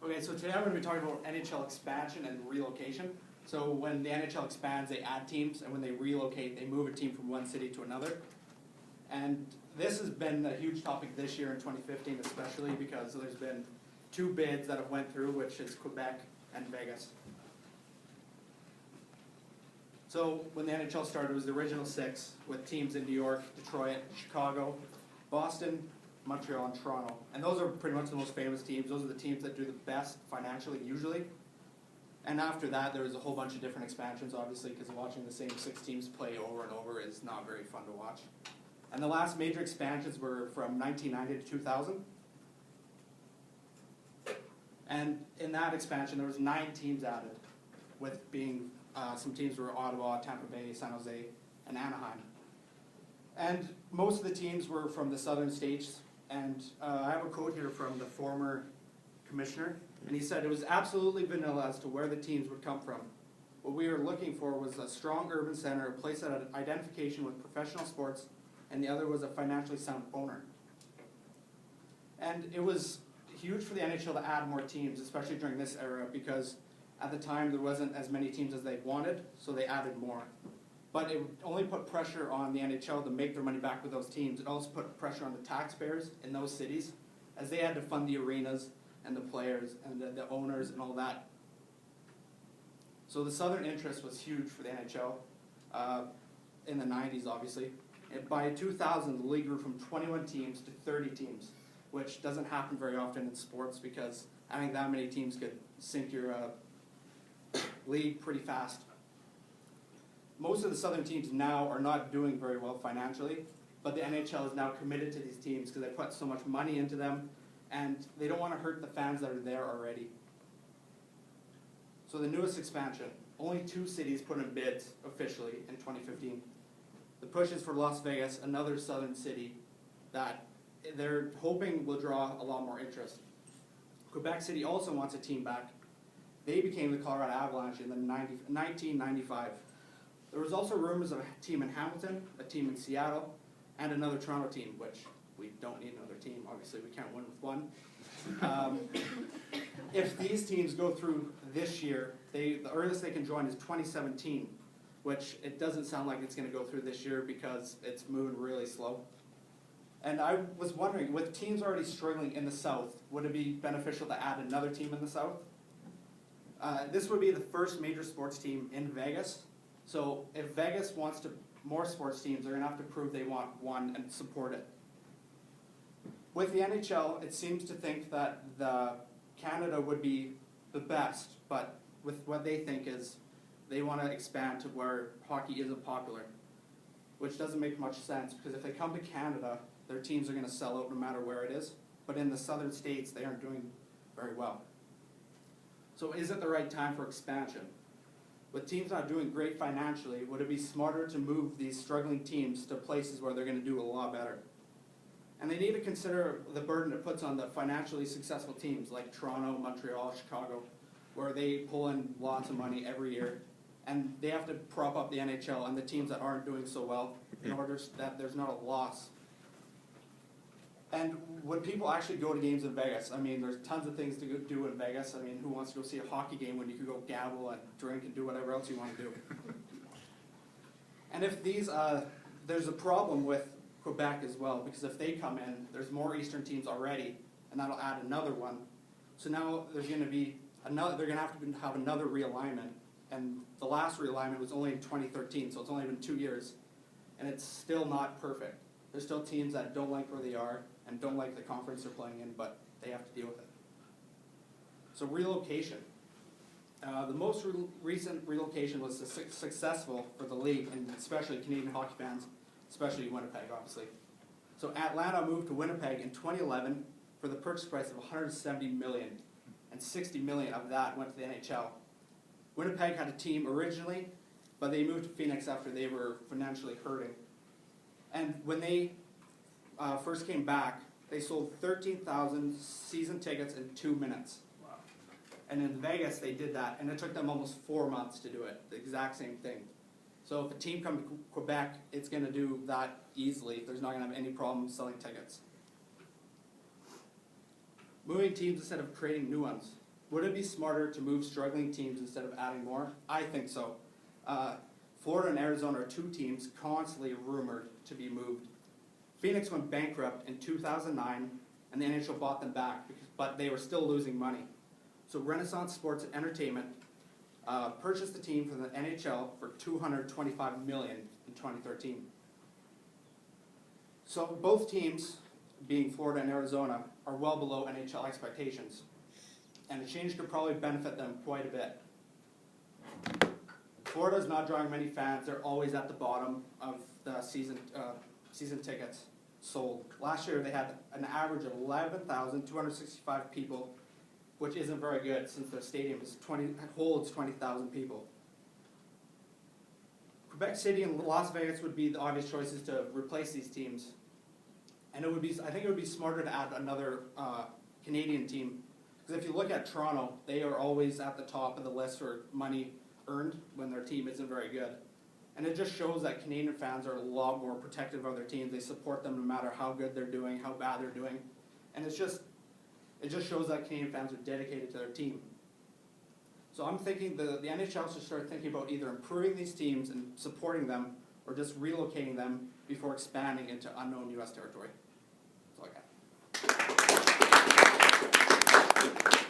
Okay, so today I'm going to be talking about NHL expansion and relocation. So when the NHL expands, they add teams, and when they relocate, they move a team from one city to another. And this has been a huge topic this year in 2015, especially because there's been two bids that have went through, which is Quebec and Vegas. So when the NHL started, it was the original 6 with teams in New York, Detroit, Chicago, Boston, Montreal, and Toronto. And those are pretty much the most famous teams. Those are the teams that do the best financially, usually. And after that, there was a whole bunch of different expansions, obviously, because watching the same 6 teams play over and over is not very fun to watch. And the last major expansions were from 1990 to 2000. And in that expansion, there was 9 teams added, with being some teams were Ottawa, Tampa Bay, San Jose, and Anaheim. And most of the teams were from the southern states. And I have a quote here from the former commissioner, and he said, "It was absolutely vanilla as to where the teams would come from. What we were looking for was a strong urban center, a place that had identification with professional sports, and the other was a financially sound owner." And it was huge for the NHL to add more teams, especially during this era, because at the time there wasn't as many teams as they wanted, so they added more. But it only put pressure on the NHL to make their money back with those teams. It also put pressure on the taxpayers in those cities, as they had to fund the arenas and the players and the owners and all that. So the southern interest was huge for the NHL in the 90s, obviously. And by 2000, the league grew from 21 teams to 30 teams, which doesn't happen very often in sports because adding that many teams could sink your league pretty fast. Most of the southern teams now are not doing very well financially, but the NHL is now committed to these teams because they put so much money into them, and they don't want to hurt the fans that are there already. So the newest expansion, only 2 cities put in bids officially in 2015. The push is for Las Vegas, another southern city that they're hoping will draw a lot more interest. Quebec City also wants a team back. They became the Colorado Avalanche in 1995. There was also rumors of a team in Hamilton, a team in Seattle, and another Toronto team, which we don't need another team. Obviously, we can't win with one. If these teams go through this year, the earliest they can join is 2017, which it doesn't sound like it's going to go through this year because it's moving really slow. And I was wondering, with teams already struggling in the South, would it be beneficial to add another team in the South? This would be the first major sports team in Vegas. So if Vegas wants more sports teams, they're going to have to prove they want one and support it. With the NHL, it seems to think that Canada would be the best, but with what they think is they want to expand to where hockey isn't popular, which doesn't make much sense because if they come to Canada, their teams are going to sell out no matter where it is. But in the southern states, they aren't doing very well. So is it the right time for expansion? With teams not doing great financially, would it be smarter to move these struggling teams to places where they're going to do a lot better? And they need to consider the burden it puts on the financially successful teams like Toronto, Montreal, Chicago, where they pull in lots of money every year, and they have to prop up the NHL and the teams that aren't doing so well in order that there's not a loss. And would people actually go to games in Vegas? I mean, there's tons of things to do in Vegas. I mean, who wants to go see a hockey game when you could go gamble and drink and do whatever else you want to do? And if there's a problem with Quebec as well, because if they come in, there's more Eastern teams already, and that'll add another one. So now there's going to be another. They're going to have another realignment, and the last realignment was only in 2013, so it's only been 2 years, and it's still not perfect. There's still teams that don't like where they are and don't like the conference they're playing in, but they have to deal with it. So relocation. The most recent relocation was successful for the league, and especially Canadian hockey fans, especially Winnipeg, obviously. So Atlanta moved to Winnipeg in 2011 for the purchase price of $170 million, and $60 million of that went to the NHL. Winnipeg had a team originally, but they moved to Phoenix after they were financially hurting. And when they first came back, they sold 13,000 season tickets in 2 minutes. Wow. And in Vegas, they did that, and it took them almost 4 months to do it, the exact same thing. So if a team comes to Quebec, it's going to do that easily. There's not going to have any problem selling tickets. Moving teams instead of creating new ones. Would it be smarter to move struggling teams instead of adding more? I think so. Florida and Arizona are two teams constantly rumored to be moved. Phoenix went bankrupt in 2009, and the NHL bought them back, but they were still losing money. So Renaissance Sports and Entertainment purchased the team from the NHL for $225 million in 2013. So both teams, being Florida and Arizona, are well below NHL expectations, and a change could probably benefit them quite a bit. Florida is not drawing many fans. They're always at the bottom of the season tickets sold. Last year they had an average of 11,265 people, which isn't very good since their stadium holds 20,000 people. Quebec City and Las Vegas would be the obvious choices to replace these teams. And I think it would be smarter to add another Canadian team. Because if you look at Toronto, they are always at the top of the list for money earned when their team isn't very good. And it just shows that Canadian fans are a lot more protective of their teams. They support them no matter how good they're doing, how bad they're doing. And it just shows that Canadian fans are dedicated to their team. So I'm thinking the NHL should start thinking about either improving these teams and supporting them, or just relocating them before expanding into unknown U.S. territory. That's all I got.